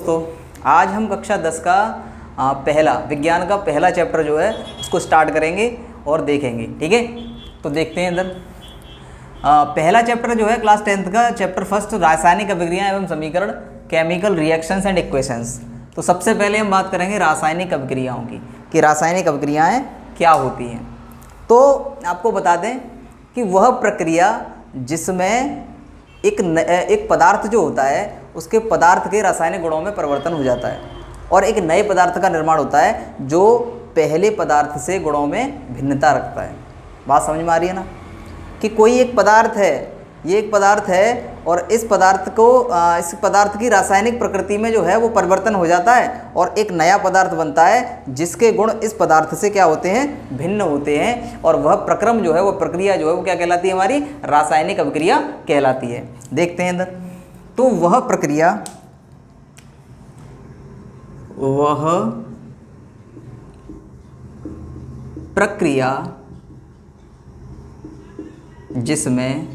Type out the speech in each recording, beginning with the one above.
दोस्तों, आज हम कक्षा 10 का पहला विज्ञान का पहला चैप्टर जो है उसको स्टार्ट करेंगे और देखेंगे। ठीक है, तो देखते हैं अंदर। पहला चैप्टर जो है क्लास 10th का चैप्टर फर्स्ट, रासायनिक अभिक्रियाएं एवं समीकरण, केमिकल रिएक्शंस एंड इक्वेशंस। तो सबसे पहले हम बात करेंगे रासायनिक अभिक्रियाओं की कि रासायनिक अभिक्रियाएं क्या होती हैं। तो आपको बता दें कि वह प्रक्रिया जिसमें एक पदार्थ जो होता है उसके पदार्थ के रासायनिक गुणों में परिवर्तन हो जाता है और एक नए पदार्थ का निर्माण होता है जो पहले पदार्थ से गुणों में भिन्नता रखता है। बात समझ में आ रही है ना, कि कोई एक पदार्थ है, ये एक पदार्थ है और इस पदार्थ की रासायनिक प्रकृति में जो है वो परिवर्तन हो जाता है और एक नया पदार्थ बनता है जिसके गुण इस पदार्थ से क्या होते हैं, भिन्न होते हैं। और वह प्रक्रम जो है, वो प्रक्रिया जो है वो क्या कहलाती है, हमारी रासायनिक अभिक्रिया कहलाती है। देखते हैं अंदर। तो वह प्रक्रिया जिसमें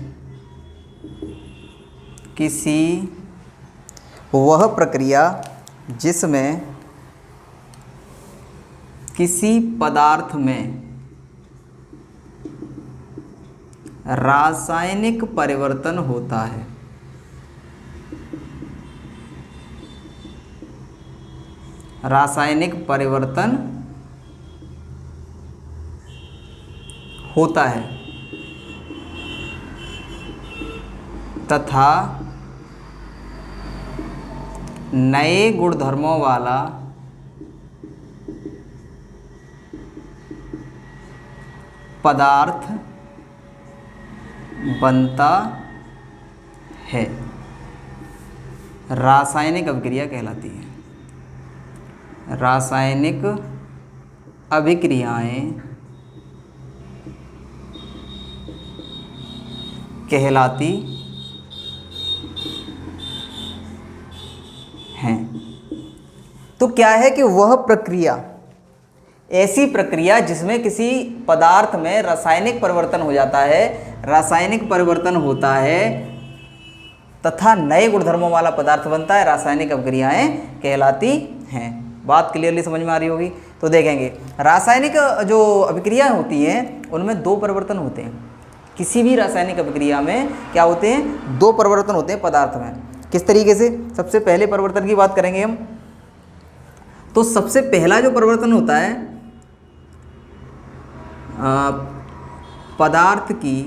किसी पदार्थ में रासायनिक परिवर्तन होता है, रासायनिक परिवर्तन होता है तथा नए गुणधर्मों वाला पदार्थ बनता है, रासायनिक अभिक्रिया कहलाती है। रासायनिक अभिक्रियाएं कहलाती हैं। तो क्या है कि वह प्रक्रिया, ऐसी प्रक्रिया जिसमें किसी पदार्थ में रासायनिक परिवर्तन हो जाता है, रासायनिक परिवर्तन होता है तथा नए गुणधर्मों वाला पदार्थ बनता है, रासायनिक अभिक्रियाएं कहलाती हैं। बात क्लियरली समझ में आ रही होगी। तो देखेंगे रासायनिक जो अभिक्रियाएं होती हैं उनमें दो परिवर्तन होते हैं। किसी भी रासायनिक अभिक्रिया में क्या होते हैं, दो परिवर्तन होते हैं पदार्थ में। किस तरीके से? सबसे पहले परिवर्तन की बात करेंगे हम। तो सबसे पहला जो परिवर्तन होता है पदार्थ की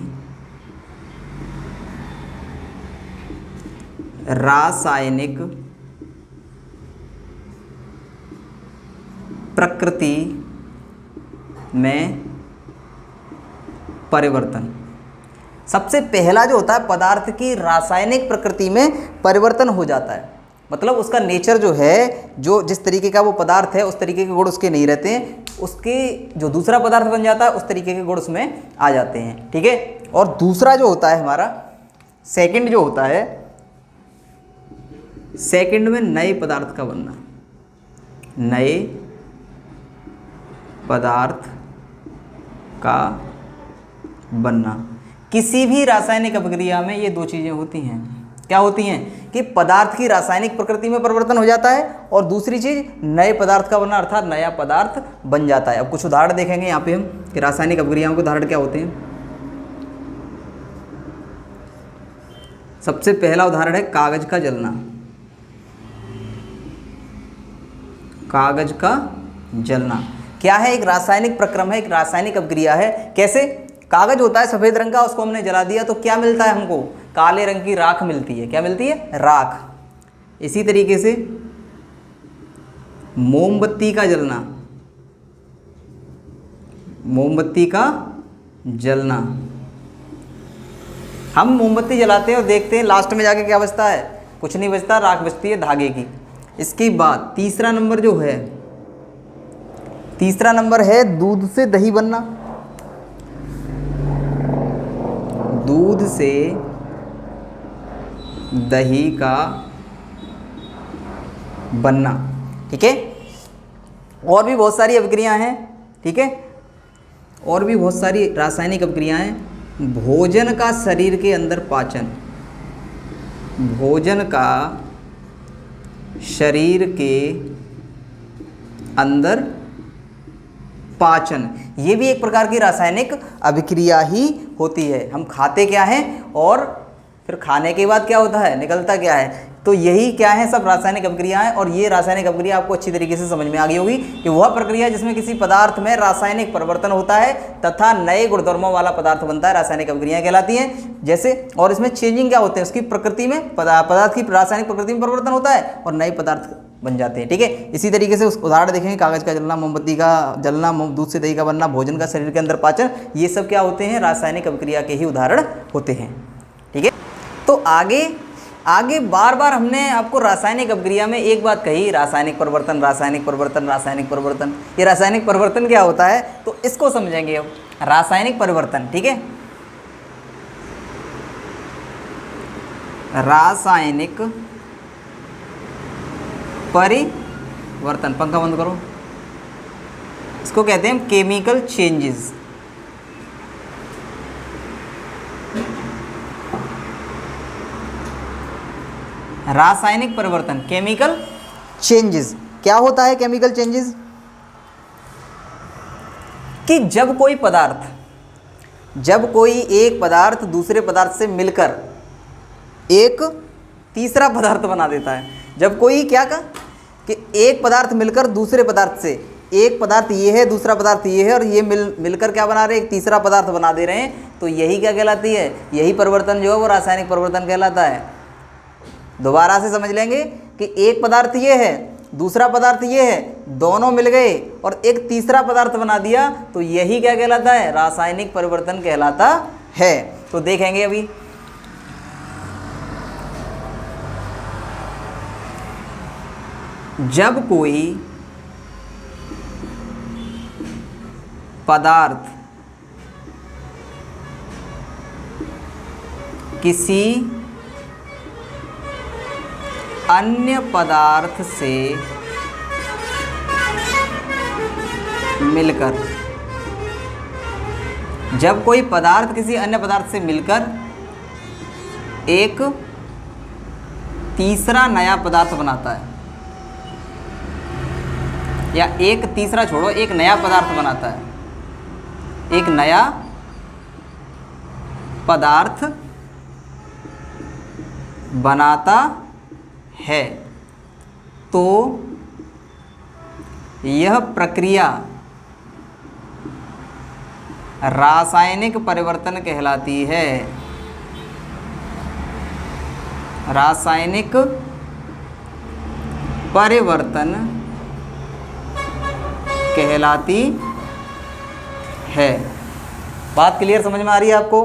रासायनिक प्रकृति में परिवर्तन। सबसे पहला जो होता है पदार्थ की रासायनिक प्रकृति में परिवर्तन हो जाता है, मतलब उसका नेचर जो है, जो जिस तरीके का वो पदार्थ है उस तरीके के गुण उसके नहीं रहते हैं, उसके जो दूसरा पदार्थ बन जाता है उस तरीके के गुण उसमें आ जाते हैं। ठीक है। और दूसरा जो होता है हमारा सेकंड जो होता है, सेकंड में नए पदार्थ का बनना, नए पदार्थ का बनना। किसी भी रासायनिक अभिक्रिया में ये दो चीज़ें होती हैं। क्या होती हैं कि पदार्थ की रासायनिक प्रकृति में परिवर्तन हो जाता है और दूसरी चीज़ नए पदार्थ का बनना, अर्थात नया पदार्थ बन जाता है। अब कुछ उदाहरण देखेंगे यहाँ पे हम कि रासायनिक अभिक्रियाओं के उदाहरण क्या होते हैं। सबसे पहला उदाहरण है कागज का जलना। कागज का जलना क्या है? एक रासायनिक प्रक्रम है, एक रासायनिक अभिक्रिया है। कैसे? कागज होता है सफ़ेद रंग का, उसको हमने जला दिया तो क्या मिलता है हमको? काले रंग की राख मिलती है। क्या मिलती है? राख। इसी तरीके से मोमबत्ती का जलना, मोमबत्ती का जलना, हम मोमबत्ती जलाते हैं और देखते हैं लास्ट में जाके क्या बचता है? कुछ नहीं बचता, राख बचती है धागे की। इसके बाद तीसरा नंबर जो है, तीसरा नंबर है दूध से दही बनना। दूध से दही का बनना। ठीक है। और भी बहुत सारी अभिक्रियाएं हैं। ठीक है, और भी बहुत सारी रासायनिक अभिक्रियाएं। भोजन का शरीर के अंदर पाचन, भोजन का शरीर के अंदर पाचन, ये भी एक प्रकार की रासायनिक अभिक्रिया ही होती है। हम खाते क्या हैं और फिर खाने के बाद क्या होता है, निकलता क्या है, तो यही क्या है, सब रासायनिक अभिक्रियाएं। और ये रासायनिक अभिक्रिया आपको अच्छी तरीके से समझ में आ गई होगी कि वह प्रक्रिया जिसमें किसी पदार्थ में रासायनिक परिवर्तन होता है तथा नए गुणधर्मों वाला पदार्थ बनता है, रासायनिक अभिक्रियाएं कहलाती हैं। जैसे, और इसमें चेंजिंग क्या होते हैं, उसकी प्रकृति में, पदार्थ की रासायनिक प्रकृति में परिवर्तन होता है और नए पदार्थ बन जाते हैं। ठीक है, इसी तरीके से उस उदाहरण देखेंगे, कागज का जलना, मोमबत्ती का जलना, दूध से दही का बनना, भोजन का शरीर के अंदर पाचन, ये सब क्या होते हैं, रासायनिक अभिक्रिया के ही उदाहरण होते हैं। ठीक है, तो आगे बार बार हमने आपको रासायनिक अभिक्रिया में एक बात कही, रासायनिक परिवर्तन, रासायनिक परिवर्तन, रासायनिक परिवर्तन। ये रासायनिक परिवर्तन क्या होता है, तो इसको समझेंगे अब। रासायनिक परिवर्तन, ठीक है, रासायनिक परिवर्तन, पंखा बंद करो, इसको कहते हैं केमिकल चेंजेस। रासायनिक परिवर्तन, केमिकल चेंजेस। क्या होता है केमिकल चेंजेस, कि जब कोई एक पदार्थ दूसरे पदार्थ से मिलकर एक तीसरा पदार्थ बना देता है। जब कोई क्या का कि एक पदार्थ मिलकर दूसरे पदार्थ से, एक पदार्थ ये है, दूसरा पदार्थ ये है, और ये मिलकर क्या बना रहे हैं, एक तीसरा पदार्थ बना दे रहे हैं, तो यही क्या कहलाती है, यही परिवर्तन जो है वो रासायनिक परिवर्तन कहलाता है। दोबारा से समझ लेंगे कि एक पदार्थ ये है, दूसरा पदार्थ ये है, दोनों मिल गए और एक तीसरा पदार्थ बना दिया, तो यही क्या कहलाता है, रासायनिक परिवर्तन कहलाता है। तो देखेंगे अभी, जब कोई पदार्थ किसी अन्य पदार्थ से मिलकर, जब कोई पदार्थ किसी अन्य पदार्थ से मिलकर एक तीसरा नया पदार्थ बनाता है, या एक तीसरा छोड़ो, एक नया पदार्थ बनाता है, एक नया पदार्थ बनाता है, तो यह प्रक्रिया रासायनिक परिवर्तन कहलाती है। रासायनिक परिवर्तन कहलाती है। बात क्लियर समझ में आ रही है आपको,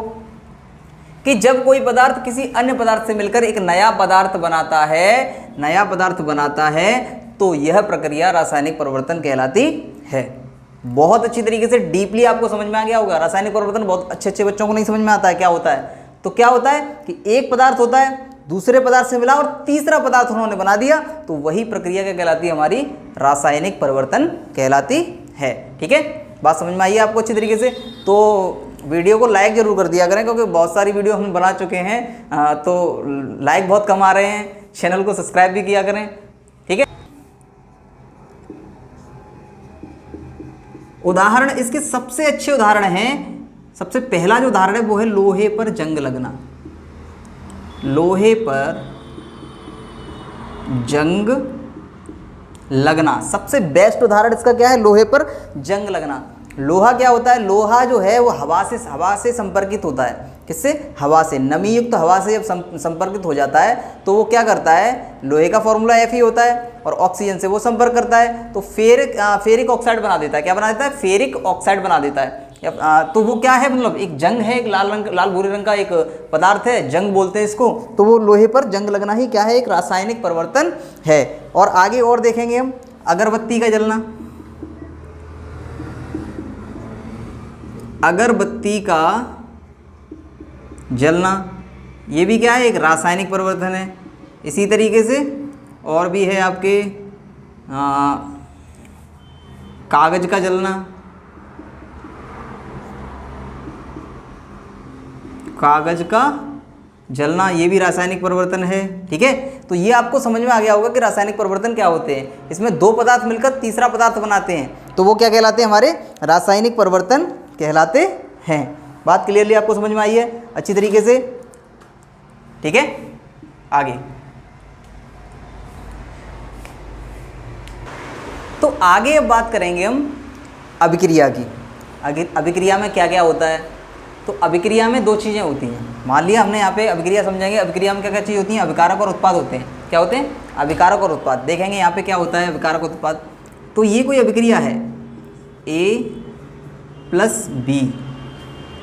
कि जब कोई पदार्थ किसी अन्य पदार्थ से मिलकर एक नया पदार्थ बनाता है, तो यह प्रक्रिया रासायनिक परिवर्तन कहलाती है। बहुत अच्छी तरीके से डीपली आपको समझ में आ गया होगा। रासायनिक परिवर्तन बहुत अच्छे बच्चों को नहीं समझ में आता है क्या होता है। तो क्या होता है कि एक पदार्थ होता है, दूसरे पदार्थ से मिला और तीसरा पदार्थ उन्होंने बना दिया, तो वही प्रक्रिया क्या कहलाती है, हमारी रासायनिक परिवर्तन कहलाती है। ठीक है, बात समझ में आई है आपको अच्छी तरीके से। तो वीडियो को लाइक जरूर कर दिया करें, क्योंकि बहुत सारी वीडियो हम बना चुके हैं, तो लाइक बहुत कम आ रहे हैं। चैनल को सब्सक्राइब भी किया करें। ठीक है, उदाहरण इसके सबसे अच्छे उदाहरण हैं। सबसे पहला जो उदाहरण है वो है लोहे पर जंग लगना। लोहे पर जंग लगना सबसे बेस्ट उदाहरण इसका क्या है, लोहे पर जंग लगना। लोहा क्या होता है, लोहा जो है वो हवा से संपर्कित होता है। किससे, हवा से। नमी युक्त हवा से जब संपर्कित हो जाता है तो वो क्या करता है, लोहे का फॉर्मूला Fe होता है, और ऑक्सीजन से वो संपर्क करता है तो फेरिक ऑक्साइड बना देता है। क्या बना देता है, फेरिक ऑक्साइड बना देता है। तो वो क्या है, मतलब एक जंग है, एक लाल भूरे रंग का एक पदार्थ है, जंग बोलते हैं इसको। तो वो लोहे पर जंग लगना ही क्या है, एक रासायनिक परिवर्तन है। और आगे और देखेंगे हम, अगरबत्ती का जलना। अगरबत्ती का जलना ये भी क्या है, एक रासायनिक परिवर्तन है। इसी तरीके से और भी है आपके कागज का जलना। कागज का जलना ये भी रासायनिक परिवर्तन है। ठीक है, तो ये आपको समझ में आ गया होगा कि रासायनिक परिवर्तन क्या होते हैं। इसमें दो पदार्थ मिलकर तीसरा पदार्थ बनाते हैं, तो वो क्या कहलाते हैं, हमारे रासायनिक परिवर्तन कहलाते हैं। बात क्लियरली आपको समझ में आई है अच्छी तरीके से। ठीक है, आगे तो आगे अब बात करेंगे हम अभिक्रिया की। अभिक्रिया में क्या क्या होता है, तो अभिक्रिया में दो चीज़ें होती हैं। मान लिया हमने यहाँ पे अभिक्रिया समझेंगे, अभिक्रिया में क्या क्या चीज़ होती हैं, अभिकारक और उत्पाद होते हैं। क्या होते हैं, अभिकारक और उत्पाद। देखेंगे यहाँ पे क्या होता है अभिकारक और उत्पाद। तो ये कोई अभिक्रिया है, A+B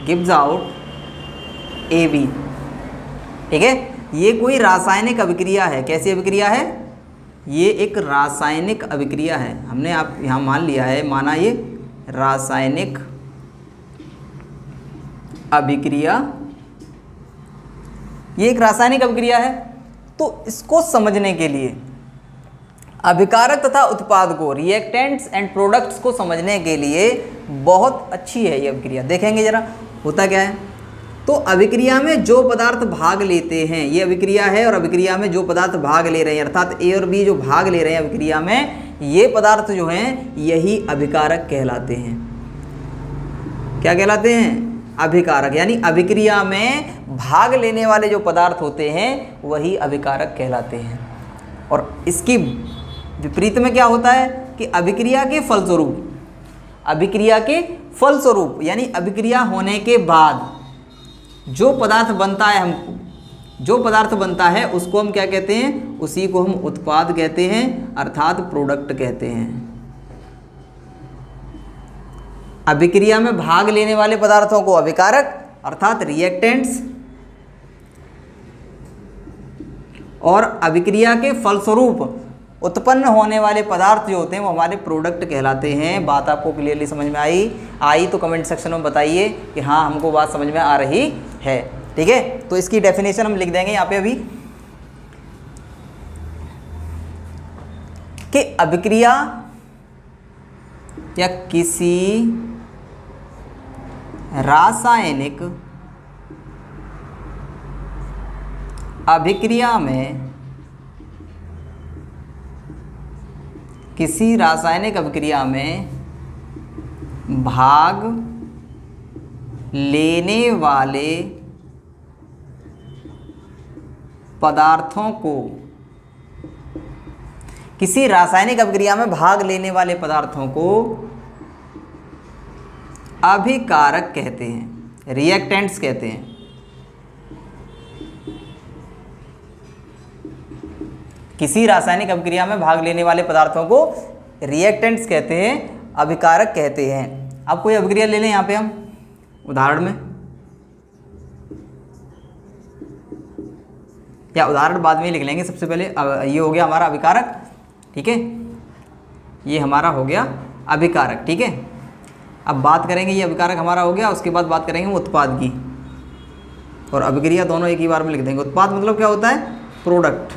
गिव्स आउट AB। ठीक है, ये कोई रासायनिक अभिक्रिया है। कैसी अभिक्रिया है, ये एक रासायनिक अभिक्रिया है। हमने आप यहाँ मान लिया है, माना ये रासायनिक अभिक्रिया, ये एक रासायनिक अभिक्रिया है। तो इसको समझने के लिए अभिकारक तथा उत्पाद को, रिएक्टेंट्स एंड प्रोडक्ट्स को समझने के लिए बहुत अच्छी है ये अभिक्रिया। देखेंगे जरा होता क्या है। तो अभिक्रिया में जो पदार्थ भाग लेते हैं, ये अभिक्रिया है, और अभिक्रिया में जो पदार्थ भाग ले रहे हैं, अर्थात ए और बी जो भाग ले रहे हैं अभिक्रिया में, ये पदार्थ जो हैं यही अभिकारक कहलाते हैं। क्या कहलाते हैं, अभिकारक। यानी अभिक्रिया में भाग लेने वाले जो पदार्थ होते हैं वही अभिकारक कहलाते हैं। और इसकी विपरीत में क्या होता है कि अभिक्रिया के फलस्वरूप, अभिक्रिया के फलस्वरूप यानी अभिक्रिया होने के बाद जो पदार्थ बनता है, हमको जो पदार्थ बनता है उसको हम क्या कहते हैं, उसी को हम उत्पाद कहते हैं, अर्थात प्रोडक्ट कहते हैं। अभिक्रिया में भाग लेने वाले पदार्थों को अभिकारक अर्थात रिएक्टेंट्स, और अभिक्रिया के फलस्वरूप उत्पन्न होने वाले पदार्थ जो होते हैं वो हमारे प्रोडक्ट कहलाते हैं। बात आपको क्लियरली समझ में आई तो कमेंट सेक्शन में बताइए कि हाँ हमको बात समझ में आ रही है। ठीक है, तो इसकी डेफिनेशन हम लिख देंगे यहाँ पे अभी कि अभिक्रिया या किसी रासायनिक अभिक्रिया में, किसी रासायनिक अभिक्रिया में भाग लेने वाले पदार्थों को, किसी रासायनिक अभिक्रिया में भाग लेने वाले पदार्थों को अभिकारक कहते हैं, रिएक्टेंट्स कहते हैं। किसी रासायनिक अभिक्रिया में भाग लेने वाले पदार्थों को रिएक्टेंट्स कहते हैं, अभिकारक कहते हैं। अब कोई अभिक्रिया ले लें यहाँ पे हम उदाहरण में, या उदाहरण बाद में लिख लेंगे। सबसे पहले ये हो गया हमारा अभिकारक। ठीक है, ये हमारा हो गया अभिकारक। ठीक है, अब बात करेंगे, ये अभिकारक हमारा हो गया, उसके बाद बात करेंगे उत्पाद की, और अभिक्रिया दोनों एक ही बार में लिख देंगे। उत्पाद मतलब क्या होता है, प्रोडक्ट।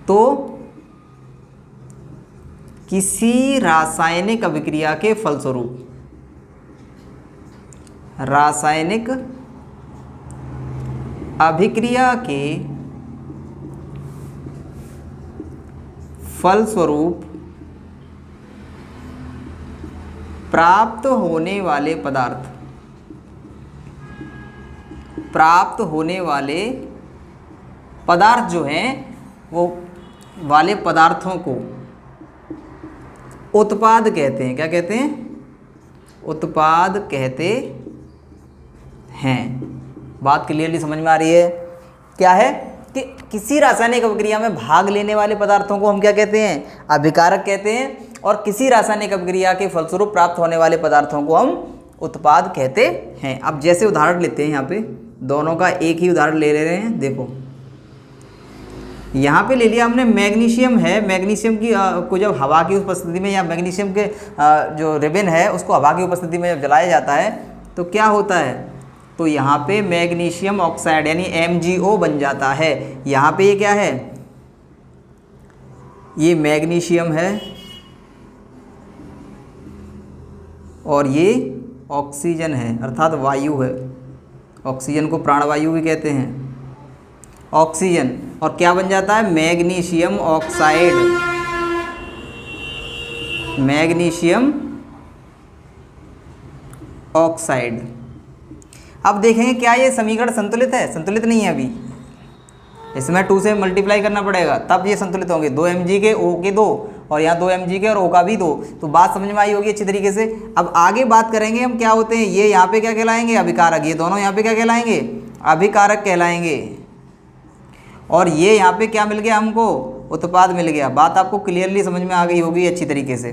तो किसी रासायनिक अभिक्रिया के फलस्वरूप, रासायनिक अभिक्रिया के फलस्वरूप प्राप्त होने वाले पदार्थ, प्राप्त होने वाले पदार्थ जो हैं वो वाले पदार्थों को उत्पाद कहते हैं। क्या कहते हैं, उत्पाद कहते हैं। बात क्लियरली समझ में आ रही है। क्या है कि किसी रासायनिक अभिक्रिया में भाग लेने वाले पदार्थों को हम क्या कहते हैं, अभिकारक कहते हैं, और किसी रासायनिक अभिक्रिया के फलस्वरूप प्राप्त होने वाले पदार्थों को हम उत्पाद कहते हैं। अब जैसे उदाहरण लेते हैं, यहाँ पे दोनों का एक ही उदाहरण ले रहे हैं। देखो यहाँ पे ले लिया हमने मैग्नीशियम है, मैग्नीशियम की को जब हवा की उपस्थिति में, या मैग्नीशियम के जो रिबन है उसको हवा की उपस्थिति में जब जलाया जाता है तो क्या होता है, तो यहाँ पे मैग्नीशियम ऑक्साइड यानी MgO बन जाता है। यहाँ पे ये क्या है, ये मैग्नीशियम है और ये ऑक्सीजन है, अर्थात वायु है। ऑक्सीजन को प्राणवायु भी कहते हैं। ऑक्सीजन, और क्या बन जाता है? Magnesium oxide. Magnesium oxide. अब देखेंगे क्या ये समीकरण संतुलित है? संतुलित नहीं है अभी, इसमें 2 से मल्टीप्लाई करना पड़ेगा तब ये संतुलित होंगे। 2 mg के O के 2 और यहाँ 2 mg के और O का भी 2। तो बात समझ में आई होगी अच्छी तरीके से। अब आगे बात करेंगे हम क्या होते हैं। ये यहाँ पे क्या कहलाएंगे? अभिकारक। ये दोनों यहाँ पे क्या कहलाएंगे? अभिकारक कहलाएंगे। और ये यहाँ पे क्या मिल गया हमको? उत्पाद मिल गया। बात आपको क्लियरली समझ में आ गई होगी अच्छी तरीके से,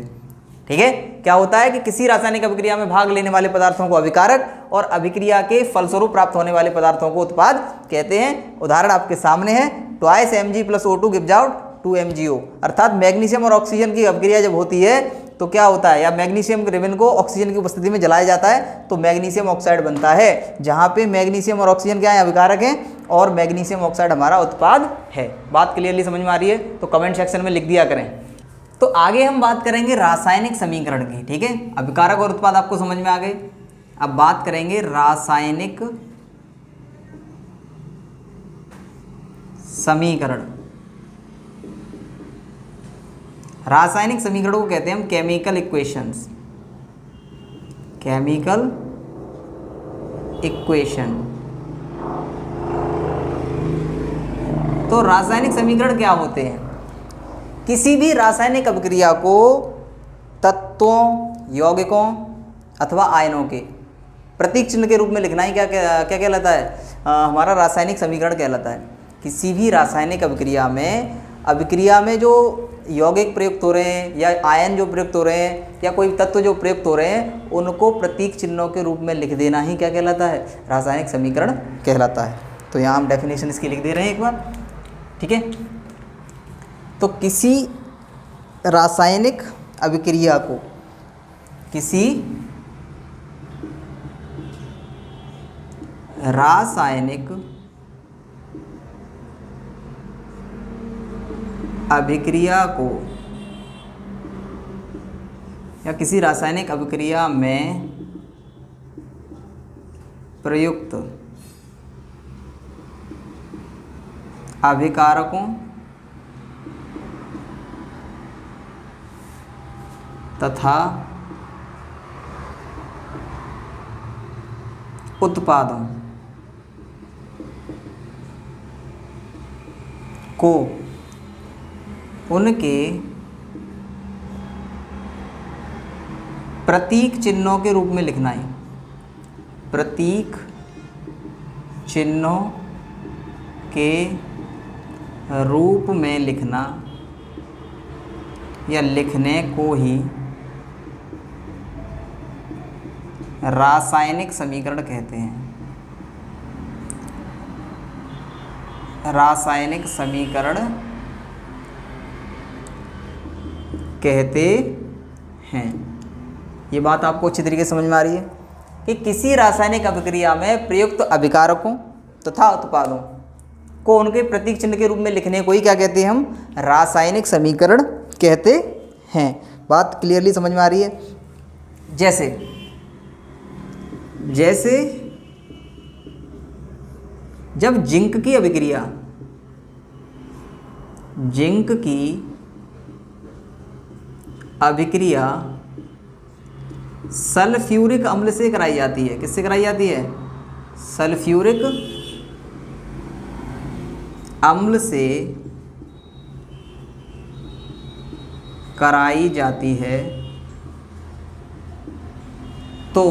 ठीक है। क्या होता है कि किसी रासायनिक अभिक्रिया में भाग लेने वाले पदार्थों को अभिकारक और अभिक्रिया के फलस्वरूप प्राप्त होने वाले पदार्थों को उत्पाद कहते हैं। उदाहरण आपके सामने है, 2 mg + O2 gives out 2 MgO। अर्थात मैग्नीशियम और ऑक्सीजन की अभिक्रिया जब होती है तो क्या होता है, या मैग्नीशियम रिबन को ऑक्सीजन की उपस्थिति में जलाया जाता है तो मैग्नीशियम ऑक्साइड बनता है, जहाँ पे मैग्नीशियम और ऑक्सीजन क्या है? अभिकारक हैं और मैग्नीशियम ऑक्साइड हमारा उत्पाद है। बात क्लियरली समझ में आ रही है तो कमेंट सेक्शन में लिख दिया करें। तो आगे हम बात करेंगे रासायनिक समीकरण की, ठीक है। अभिकारक और उत्पाद आपको समझ में आ गए। अब बात करेंगे रासायनिक समीकरण। रासायनिक समीकरणों को कहते हैं हम केमिकल इक्वेशंस। Chemical equation. तो रासायनिक समीकरण क्या होते हैं? किसी भी रासायनिक अभिक्रिया को तत्वों, यौगिकों अथवा आयनों के प्रतीक चिन्ह के रूप में लिखना ही क्या कहलाता है? हमारा रासायनिक समीकरण कहलाता है। किसी भी रासायनिक अभिक्रिया में जो यौगिक प्रयुक्त हो रहे हैं या आयन जो प्रयुक्त हो रहे हैं या कोई तत्व जो प्रयुक्त हो रहे हैं उनको प्रतीक चिन्हों के रूप में लिख देना ही क्या कहलाता है? रासायनिक समीकरण कहलाता है। तो यहाँ हम डेफिनेशन इसकी लिख दे रहे हैं एक बार, ठीक है। तो किसी रासायनिक अभिक्रिया को किसी रासायनिक अभिक्रिया को या किसी रासायनिक अभिक्रिया में प्रयुक्त अभिकारकों तथा उत्पादों को उनके प्रतीक चिन्हों के रूप में लिखना है। प्रतीक चिन्हों के रूप में लिखना या लिखने को ही रासायनिक समीकरण कहते हैं। रासायनिक समीकरण कहते हैं। ये बात आपको अच्छी तरीके से समझ में आ रही है कि किसी रासायनिक अभिक्रिया में प्रयुक्त अभिकारकों तथा उत्पादों को उनके प्रतीक चिन्ह के रूप में लिखने को ही क्या कहते हैं? हम रासायनिक समीकरण कहते हैं। बात क्लियरली समझ में आ रही है। जैसे जब जिंक की अभिक्रिया सल्फ्यूरिक अम्ल से कराई जाती है। किससे कराई जाती है? सल्फ्यूरिक अम्ल से कराई जाती है तो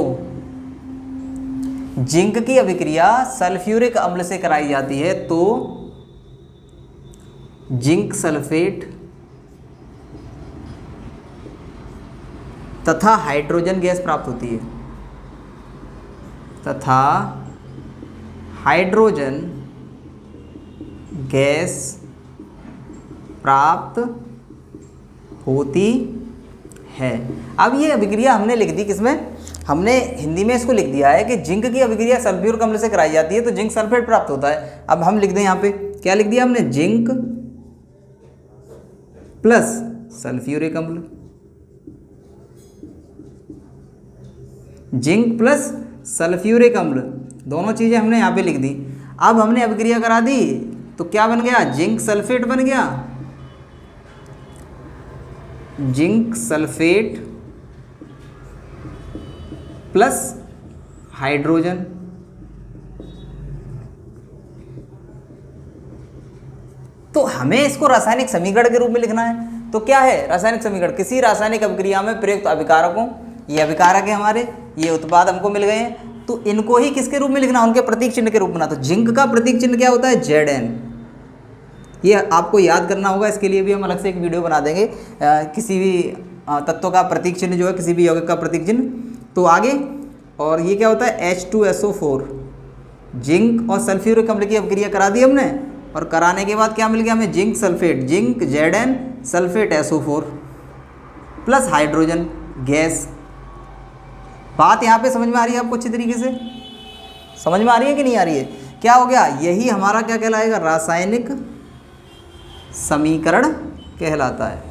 जिंक की अभिक्रिया सल्फ्यूरिक अम्ल से कराई जाती है तो जिंक सल्फेट तथा हाइड्रोजन गैस प्राप्त होती है। तथा हाइड्रोजन गैस प्राप्त होती है। अब ये अभिक्रिया हमने लिख दी किसमें? हमने हिंदी में इसको लिख दिया है कि जिंक की अभिक्रिया सल्फ्यूरिक अम्ल से कराई जाती है तो जिंक सल्फेट प्राप्त होता है। अब हम लिख दें यहाँ पे क्या लिख दिया हमने? जिंक प्लस सल्फ्यूरिक अम्ल। जिंक प्लस सल्फ्यूरिक अम्ल, दोनों चीज़ें हमने यहाँ पे लिख दी। अब हमने अभिक्रिया करा दी तो क्या बन गया, जिंक सल्फेट बन गया, जिंक सल्फेट प्लस हाइड्रोजन। तो हमें इसको रासायनिक समीकरण के रूप में लिखना है। तो क्या है रासायनिक समीकरण, किसी रासायनिक अभिक्रिया में प्रयुक्त अभिकारकों, ये अभिकारक है हमारे, ये उत्पाद हमको मिल गए हैं, तो इनको ही किसके रूप में लिखना, उनके प्रतीक चिन्ह के रूप में। तो जिंक का प्रतीक चिन्ह क्या होता है, Zn। ये आपको याद करना होगा, इसके लिए भी हम अलग से एक वीडियो बना देंगे, किसी भी तत्व का प्रतीक चिन्ह जो है, किसी भी यौगिक का प्रतीक चिन्ह। तो आगे, और ये क्या होता है H2SO4, जिंक और सल्फ्यूरिक अम्ल की अभिक्रिया करा दी हमने, और कराने के बाद क्या मिल गया हमें, zinc sulphate, zinc Zn sulphate SO4 plus hydrogen gas. बात यहाँ पे समझ में आ रही है आपको अच्छी तरीके से, समझ में आ रही है कि नहीं आ रही है। क्या हो गया, यही हमारा क्या कहलाएगा, रासायनिक समीकरण कहलाता है।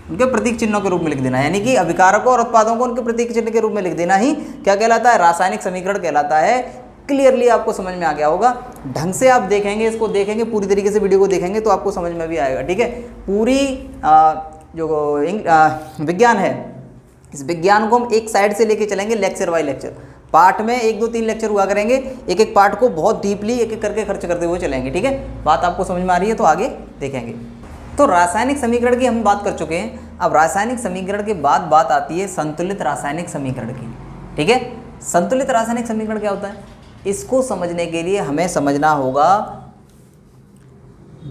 उनके प्रतीक चिन्हों के रूप में लिख देना, यानी कि अभिकारकों और उत्पादों को उनके प्रतीक चिन्ह के रूप में लिख देना ही क्या कहलाता है, रासायनिक समीकरण कहलाता है। क्लियरली आपको समझ में आ गया होगा। ढंग से आप देखेंगे, इसको देखेंगे पूरी तरीके से, वीडियो को देखेंगे तो आपको समझ में भी आएगा। ठीक है, पूरी जो विज्ञान है, इस विज्ञान को हम एक साइड से लेके चलेंगे, लेक्चर बाय लेक्चर। पार्ट में 1 2 3 लेक्चर हुआ करेंगे, एक एक पार्ट को बहुत डीपली एक एक करके खर्च करते हुए चलेंगे। ठीक है, बात आपको समझ में आ रही है तो आगे देखेंगे। तो रासायनिक समीकरण की हम बात कर चुके हैं। अब रासायनिक समीकरण के बाद बात आती है संतुलित रासायनिक समीकरण की। ठीक है, संतुलित रासायनिक समीकरण क्या होता है, इसको समझने के लिए हमें समझना होगा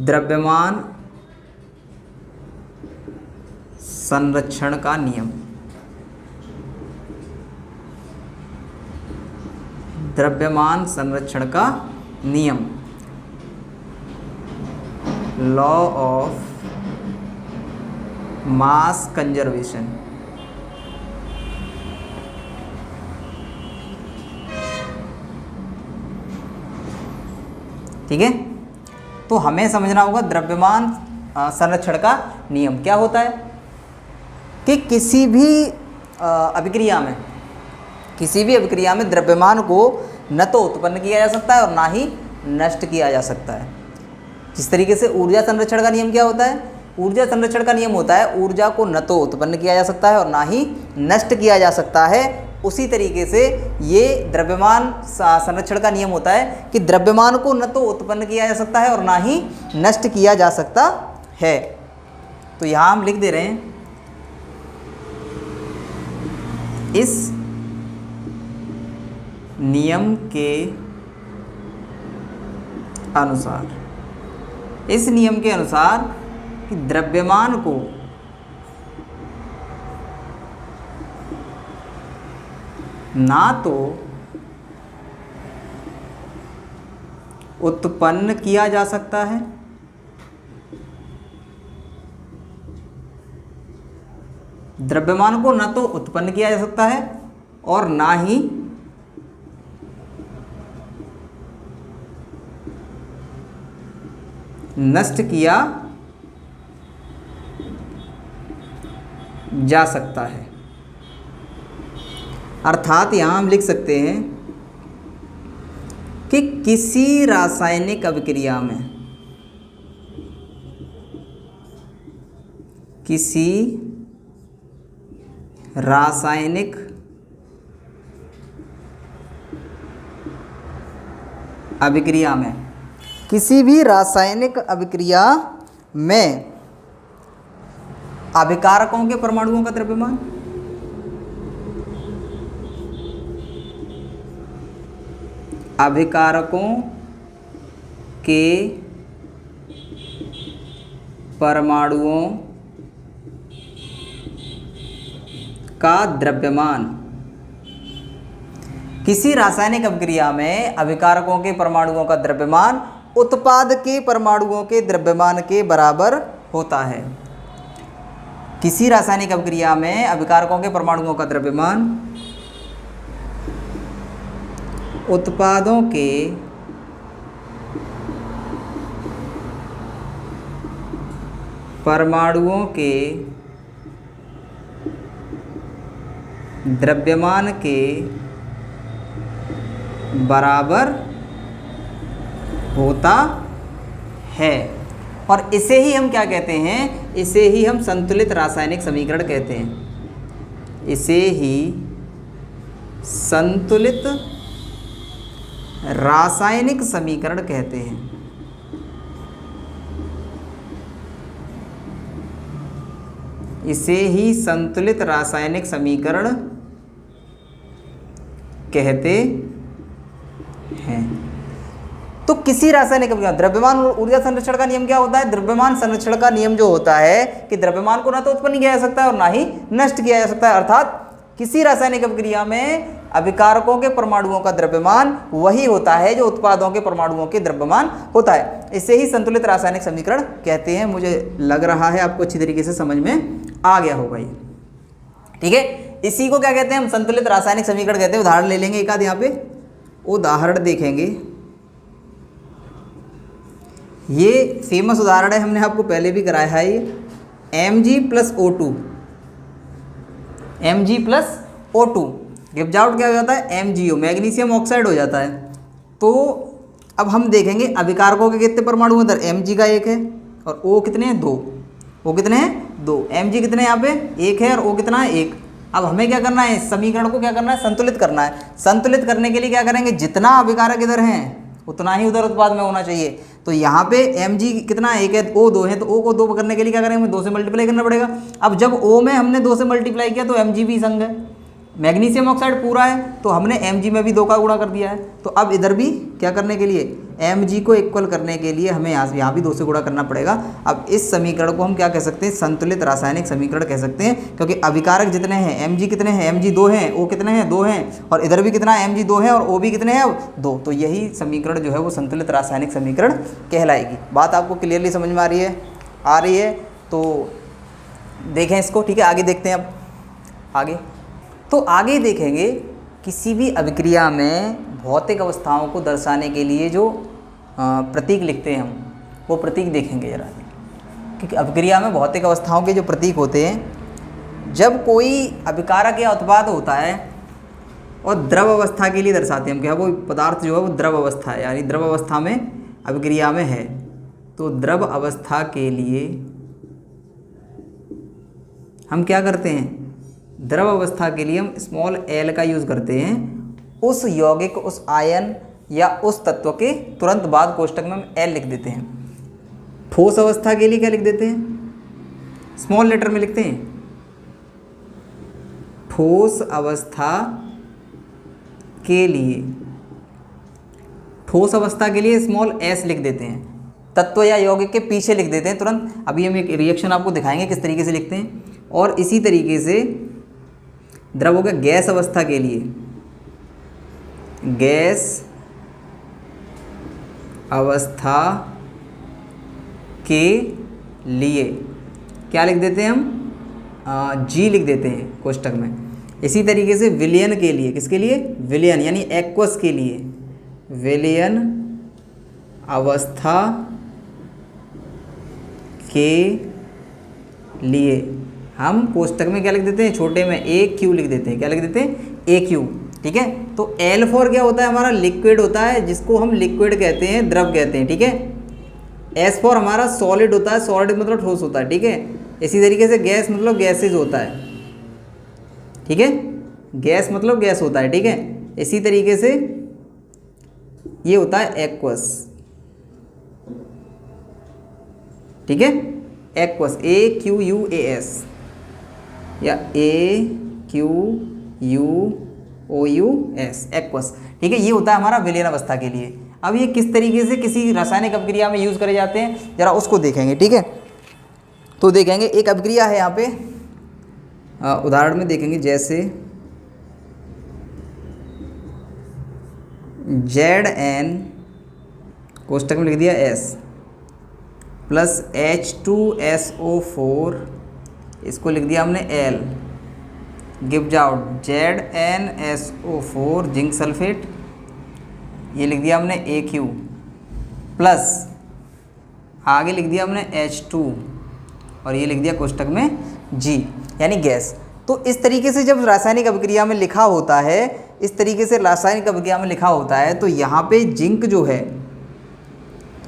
द्रव्यमान संरक्षण का नियम। द्रव्यमान संरक्षण का नियम, लॉ ऑफ मास कंजर्वेशन। ठीक है, तो हमें समझना होगा द्रव्यमान संरक्षण का नियम क्या होता है कि किसी भी अभिक्रिया में, किसी भी अभिक्रिया में द्रव्यमान को न तो उत्पन्न किया जा सकता है और ना ही नष्ट किया जा सकता है। जिस तरीके से ऊर्जा संरक्षण का नियम क्या होता है, ऊर्जा संरक्षण का नियम होता है ऊर्जा को न तो उत्पन्न किया जा सकता है और ना ही नष्ट किया जा सकता है। उसी तरीके से ये द्रव्यमान संरक्षण का नियम होता है कि द्रव्यमान को न तो उत्पन्न किया जा सकता है और ना ही नष्ट किया जा सकता है। तो यहाँ हम लिख दे रहे हैं, इस नियम के अनुसार, इस नियम के अनुसार कि द्रव्यमान को ना तो उत्पन्न किया जा सकता है द्रव्यमान को ना तो उत्पन्न किया जा सकता है और ना ही नष्ट किया जा सकता है। अर्थात यहाँ हम लिख सकते हैं कि किसी रासायनिक अभिक्रिया में, किसी रासायनिक अभिक्रिया में, किसी भी रासायनिक अभिक्रिया में अभिकारकों के परमाणुओं का द्रव्यमान, अभिकारकों के परमाणुओं का द्रव्यमान, किसी रासायनिक अभिक्रिया में अभिकारकों के परमाणुओं का द्रव्यमान उत्पाद के परमाणुओं के द्रव्यमान के बराबर होता है। किसी रासायनिक अभिक्रिया में अभिकारकों के परमाणुओं का द्रव्यमान उत्पादों के परमाणुओं के द्रव्यमान के बराबर होता है। और इसे ही हम क्या कहते हैं, इसे ही हम संतुलित रासायनिक समीकरण कहते हैं। इसे ही संतुलित रासायनिक समीकरण कहते हैं। इसे ही संतुलित रासायनिक समीकरण कहते हैं। तो किसी रासायनिक द्रव्यमान ऊर्जा संरक्षण का नियम क्या होता है? द्रव्यमान संरक्षण का नियम जो होता है कि द्रव्यमान को ना तो उत्पन्न किया जा सकता है और ना ही नष्ट किया जा सकता है। अर्थात किसी रासायनिक अभिक्रिया में अभिकारकों के परमाणुओं का द्रव्यमान वही होता है जो उत्पादों के परमाणुओं के द्रव्यमान होता है। इसे ही संतुलित रासायनिक समीकरण कहते हैं। मुझे लग रहा है आपको अच्छी तरीके से समझ में आ गया होगा ये। ठीक है, इसी को क्या कहते हैं हम? संतुलित रासायनिक समीकरण कहते हैं। उदाहरण ले लेंगे एक आध, यहाँ पे उदाहरण देखेंगे। ये फेमस उदाहरण है, हमने आपको पहले भी कराया है। ये Mg+O2, Mg+O2 गिव्स आउट क्या हो जाता है? MgO, मैग्नीशियम ऑक्साइड हो जाता है। तो अब हम देखेंगे अभिकारकों के कितने परमाणु हैं? Mg का एक है और O कितने हैं? 2। O कितने हैं? 2। Mg कितने यहाँ पे? 1 है और O कितना है? 1। अब हमें क्या करना है? समीकरण को क्या करना है? संतुलित करना है। संतुलित करने के लिए क्या करेंगे? जितना अभिकारक इधर हैं उतना ही उधर उत्पाद में होना चाहिए। तो यहाँ पे Mg कितना है? 1 है, O 2 है, तो O को 2 करने के लिए क्या करेंगे? हमें 2 से मल्टीप्लाई करना पड़ेगा। अब जब O में हमने 2 से मल्टीप्लाई किया तो Mg भी संग है, मैग्नीशियम ऑक्साइड पूरा है, तो हमने Mg में भी 2 का गुणा कर दिया है। तो अब इधर भी क्या करने के लिए? Mg को इक्वल करने के लिए हमें यहाँ भी 2 से गुणा करना पड़ेगा। अब इस समीकरण को हम क्या कह सकते हैं? संतुलित रासायनिक समीकरण कह सकते हैं, क्योंकि अभिकारक जितने हैं Mg कितने हैं? Mg 2 हैं, O कितने हैं? 2 हैं, और इधर भी कितना है? Mg 2 है और O भी कितने हैं? 2। तो यही समीकरण जो है वो संतुलित रासायनिक समीकरण कहलाएगी। बात आपको क्लियरली समझ में आ रही है? तो देखें इसको। ठीक है, आगे देखते हैं। अब आगे तो आगे देखेंगे किसी भी अभिक्रिया में भौतिक अवस्थाओं को दर्शाने के लिए जो प्रतीक लिखते हैं हम, वो प्रतीक देखेंगे जरा। क्योंकि अभिक्रिया में भौतिक अवस्थाओं के जो प्रतीक होते हैं, जब कोई अभिकारक या उत्पाद होता है और द्रव अवस्था के लिए दर्शाते हैं हम, क्या वो पदार्थ जो है वो द्रव अवस्था है, यानी द्रव अवस्था में अभिक्रिया में है, तो द्रव अवस्था के लिए हम क्या करते हैं? द्रव अवस्था के लिए हम स्मॉल l का यूज़ करते हैं। उस यौगिक, उस आयन या उस तत्व के तुरंत बाद कोष्टक में हम L लिख देते हैं। ठोस अवस्था के लिए क्या लिख देते हैं? स्मॉल लेटर में लिखते हैं। ठोस अवस्था के लिए, ठोस अवस्था के लिए स्मॉल s लिख देते हैं। तत्व या यौगिक के पीछे लिख देते हैं तुरंत। अभी हम एक रिएक्शन आपको दिखाएंगे किस तरीके से लिखते हैं। और इसी तरीके से द्रवों के गैस अवस्था के लिए, गैस अवस्था के लिए क्या लिख देते हैं हम? G लिख देते हैं कोष्टक में। इसी तरीके से विलयन के लिए, किसके लिए? विलयन यानी एक्वस के लिए, विलयन अवस्था के लिए हम कोष्टक में क्या लिख देते हैं? छोटे में AQ लिख देते हैं। क्या लिख देते हैं? AQ। ठीक है, तो L4 क्या होता है? हमारा लिक्विड होता है, जिसको हम लिक्विड कहते हैं, द्रव कहते हैं। ठीक है, S4 हमारा सॉलिड होता है, सॉलिड मतलब ठोस होता है। ठीक है, इसी तरीके से गैस मतलब गैसेज होता है। ठीक है, गैस मतलब गैस होता है। ठीक है, इसी तरीके से ये होता है एक्वस। ठीक है, एक्वस, AQUAS या AQUOUS, एक्वस। ठीक है, ये होता है हमारा विलयन अवस्था के लिए। अब ये किस तरीके से किसी रासायनिक अभिक्रिया में यूज़ करे जाते हैं, जरा उसको देखेंगे। ठीक है, तो देखेंगे एक अभिक्रिया है यहाँ पे, उदाहरण में देखेंगे। जैसे Zn कोष्टक में लिख दिया S प्लस H2SO4, इसको लिख दिया हमने L, gives out ZnSO4 zinc sulphate, ये लिख दिया हमने AQ, प्लस आगे लिख दिया हमने H2 और ये लिख दिया कोष्टक में G, यानी गैस। तो इस तरीके से जब रासायनिक अभिक्रिया में लिखा होता है इस तरीके से रासायनिक अभिक्रिया में लिखा होता है तो यहाँ पे जिंक जो है,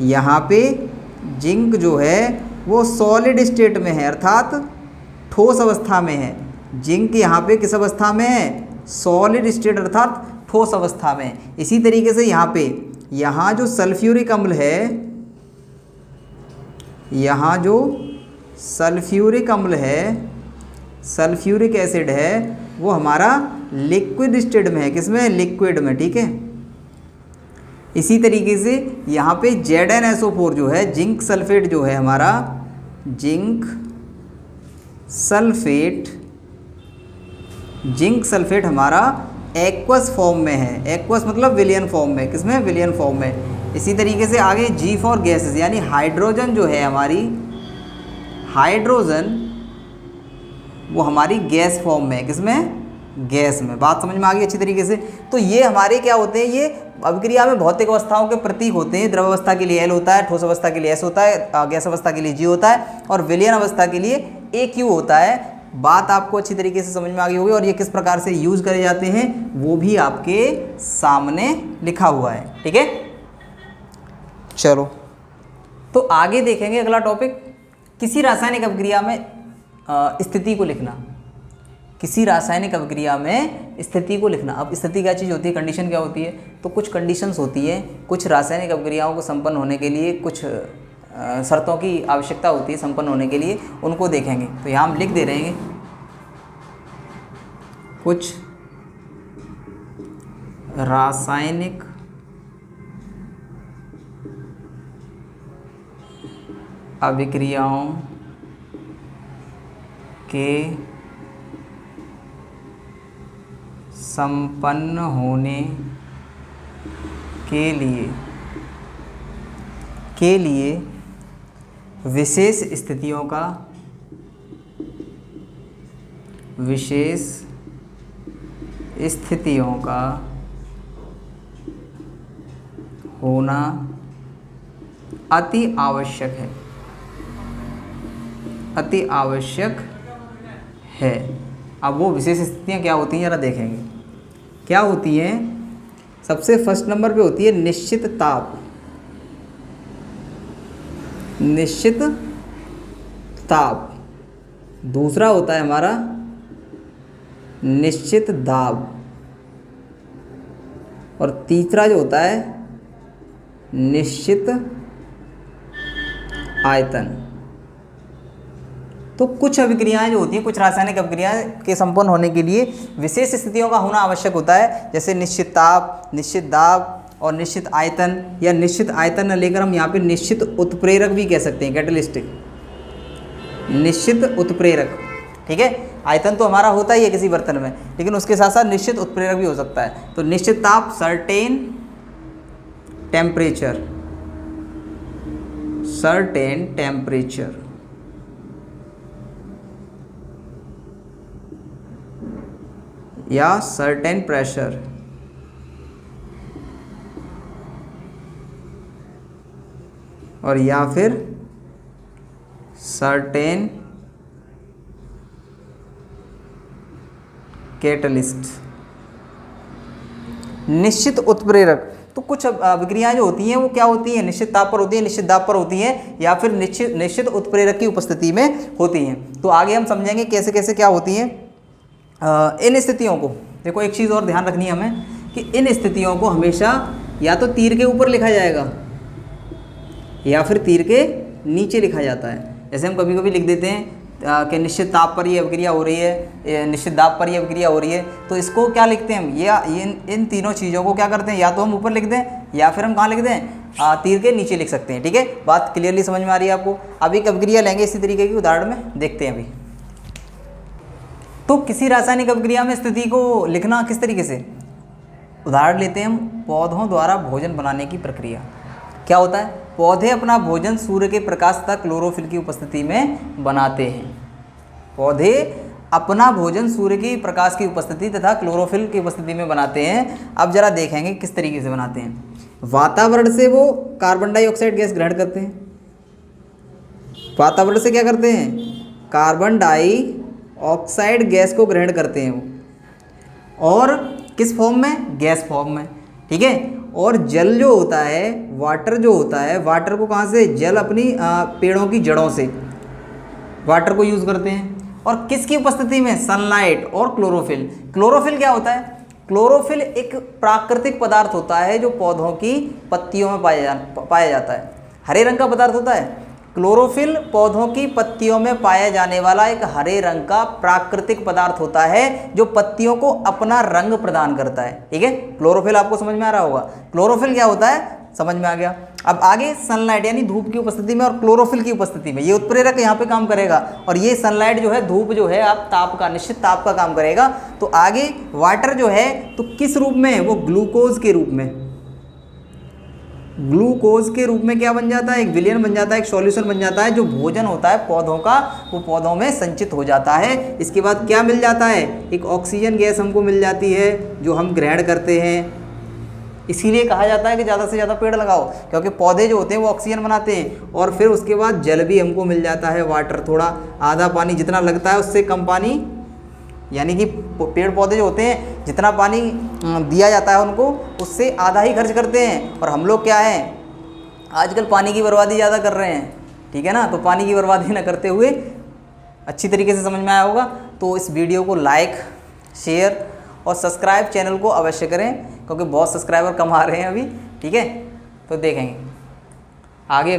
यहाँ पे जिंक जो है वो सॉलिड स्टेट में है, अर्थात ठोस अवस्था में है। जिंक यहाँ पे किस अवस्था में है? सॉलिड स्टेट अर्थात ठोस अवस्था में। इसी तरीके से यहाँ पे, यहाँ जो सल्फ्यूरिक अम्ल है, यहाँ जो सल्फ्यूरिक अम्ल है, सल्फ्यूरिक एसिड है, वो हमारा लिक्विड स्टेट में है। किसमें? लिक्विड में। ठीक है। इसी तरीके से यहाँ पे ZnSO4 जो है, जिंक सल्फेट जो है हमारा, जिंक सल्फेट हमारा एक्वस फॉर्म में है। एक्वस मतलब विलियन फॉर्म में। किसमें? विलियन फॉर्म में। इसी तरीके से आगे G फॉर गैसेस, यानी हाइड्रोजन जो है हमारी, हाइड्रोजन वो हमारी गैस फॉर्म में है। किसमें? गैस में। बात समझ में आ गई अच्छी तरीके से। तो ये हमारे क्या होते हैं? ये अभिक्रिया में भौतिक अवस्थाओं के प्रतीक होते हैं। द्रव अवस्था के लिए L होता है, ठोस अवस्था के लिए S होता है, गैस अवस्था के लिए G होता है और विलयन अवस्था के लिए AQ होता है। बात आपको अच्छी तरीके से समझ में आ गई होगी। और ये किस प्रकार से यूज़ करे जाते हैं वो भी आपके सामने लिखा हुआ है। ठीक है, चलो तो आगे देखेंगे अगला टॉपिक, किसी रासायनिक अभिक्रिया में स्थिति को लिखना। किसी रासायनिक अभिक्रिया में स्थिति को लिखना। अब स्थिति क्या चीज़ होती है? कंडीशन क्या होती है? तो कुछ कंडीशंस होती है, कुछ रासायनिक अभिक्रियाओं को संपन्न होने के लिए कुछ शर्तों की आवश्यकता होती है संपन्न होने के लिए, उनको देखेंगे। तो यहाँ हम लिख दे रहे हैं कुछ रासायनिक अभिक्रियाओं के संपन्न होने के लिए विशेष स्थितियों का होना अति आवश्यक है। अति आवश्यक है। अब वो विशेष स्थितियाँ क्या होती हैं जरा देखेंगे। क्या होती हैं? सबसे फर्स्ट नंबर पे होती है निश्चित ताप। निश्चित ताप। दूसरा होता है हमारा निश्चित दाब। और तीसरा जो होता है निश्चित आयतन। तो कुछ अभिक्रियाएं जो होती हैं, कुछ रासायनिक अभिक्रियाएं के संपन्न होने के लिए विशेष स्थितियों का होना आवश्यक होता है, जैसे निश्चित ताप, निश्चित दाब और निश्चित आयतन। या निश्चित आयतन न लेकर हम यहाँ पे निश्चित उत्प्रेरक भी कह सकते हैं, कैटलिस्टिक। निश्चित उत्प्रेरक। ठीक है, आयतन तो हमारा होता ही है किसी बर्तन में, लेकिन उसके साथ साथ निश्चित उत्प्रेरक भी हो सकता है। तो निश्चित ताप, सर्टेन टेम्परेचर, या सर्टेन प्रेशर, और या फिर सर्टेन कैटलिस्ट। निश्चित उत्प्रेरक। तो कुछ अभिक्रियाएं जो होती हैं वो क्या होती हैं? निश्चित ताप पर होती हैं, निश्चित दाब पर होती हैं, या फिर निश्चित उत्प्रेरक की उपस्थिति में होती हैं। तो आगे हम समझेंगे कैसे कैसे क्या होती हैं। इन स्थितियों को देखो, एक चीज़ और ध्यान रखनी है हमें कि इन स्थितियों को हमेशा या तो तीर के ऊपर लिखा जाएगा या फिर तीर के नीचे लिखा जाता है। जैसे हम कभी कभी लिख देते हैं कि निश्चित ताप पर ये अभिक्रिया हो रही है, निश्चित दाब पर ये अभिक्रिया हो रही है, तो इसको क्या लिखते हैं हम? ये इन तीनों चीज़ों को क्या करते हैं? या तो हम ऊपर लिख दें या फिर हम कहाँ लिख दें? तीर के नीचे लिख सकते हैं। ठीक है, बात क्लियरली समझ में आ रही है आपको? अब एक अभिक्रिया लेंगे इसी तरीके की, उदाहरण में देखते हैं अभी। तो किसी रासायनिक अभिक्रिया में स्थिति को लिखना किस तरीके से? उदाहरण लेते हैं हम, पौधों द्वारा भोजन बनाने की प्रक्रिया। क्या होता है? पौधे अपना भोजन सूर्य के प्रकाश तथा क्लोरोफिल की उपस्थिति में बनाते हैं। पौधे अपना भोजन सूर्य की प्रकाश की उपस्थिति तथा क्लोरोफिल की उपस्थिति में बनाते हैं। अब जरा देखेंगे किस तरीके से बनाते हैं। वातावरण से वो कार्बन डाइऑक्साइड गैस ग्रहण करते हैं। वातावरण से क्या करते हैं? कार्बन डाइऑक्साइड गैस को ग्रहण करते हैं वो, और किस फॉर्म में? गैस फॉर्म में, ठीक है। और जल जो होता है, वाटर जो होता है, वाटर को कहाँ से? जल अपनी पेड़ों की जड़ों से वाटर को यूज़ करते हैं। और किसकी उपस्थिति में? सनलाइट और क्लोरोफिल। क्लोरोफिल क्या होता है? क्लोरोफिल एक प्राकृतिक पदार्थ होता है जो पौधों की पत्तियों में पाया जाता है। हरे रंग का पदार्थ होता है क्लोरोफिल। पौधों की पत्तियों में पाया जाने वाला एक हरे रंग का प्राकृतिक पदार्थ होता है जो पत्तियों को अपना रंग प्रदान करता है, ठीक है। क्लोरोफिल आपको समझ में आ रहा होगा। क्लोरोफिल क्या होता है? समझ में आ गया। अब आगे सनलाइट यानी धूप की उपस्थिति में और क्लोरोफिल की उपस्थिति में ये उत्प्रेरक यहाँ पे काम करेगा, और ये सनलाइट जो है, धूप जो है, आप ताप का, निश्चित ताप का काम करेगा। तो आगे वाटर जो है तो किस रूप में? वो ग्लूकोज के रूप में, ग्लूकोज के रूप में क्या बन जाता है? एक विलयन बन जाता है, एक सॉल्यूशन बन जाता है। जो भोजन होता है पौधों का, वो पौधों में संचित हो जाता है। इसके बाद क्या मिल जाता है? एक ऑक्सीजन गैस हमको मिल जाती है जो हम ग्रहण करते हैं। इसीलिए कहा जाता है कि ज़्यादा से ज़्यादा पेड़ लगाओ, क्योंकि पौधे जो होते हैं वो ऑक्सीजन बनाते हैं। और फिर उसके बाद जल भी हमको मिल जाता है, वाटर। थोड़ा आधा पानी जितना लगता है उससे कम पानी, यानी कि पेड़ पौधे जो होते हैं जितना पानी दिया जाता है उनको, उससे आधा ही खर्च करते हैं। और हम लोग क्या है, आजकल पानी की बर्बादी ज़्यादा कर रहे हैं, ठीक है ना। तो पानी की बर्बादी ना करते हुए, अच्छी तरीके से समझ में आया होगा। तो इस वीडियो को लाइक, शेयर और सब्सक्राइब चैनल को अवश्य करें, क्योंकि बहुत सब्सक्राइबर कम आ रहे हैं अभी, ठीक है। तो देखेंगे आगे।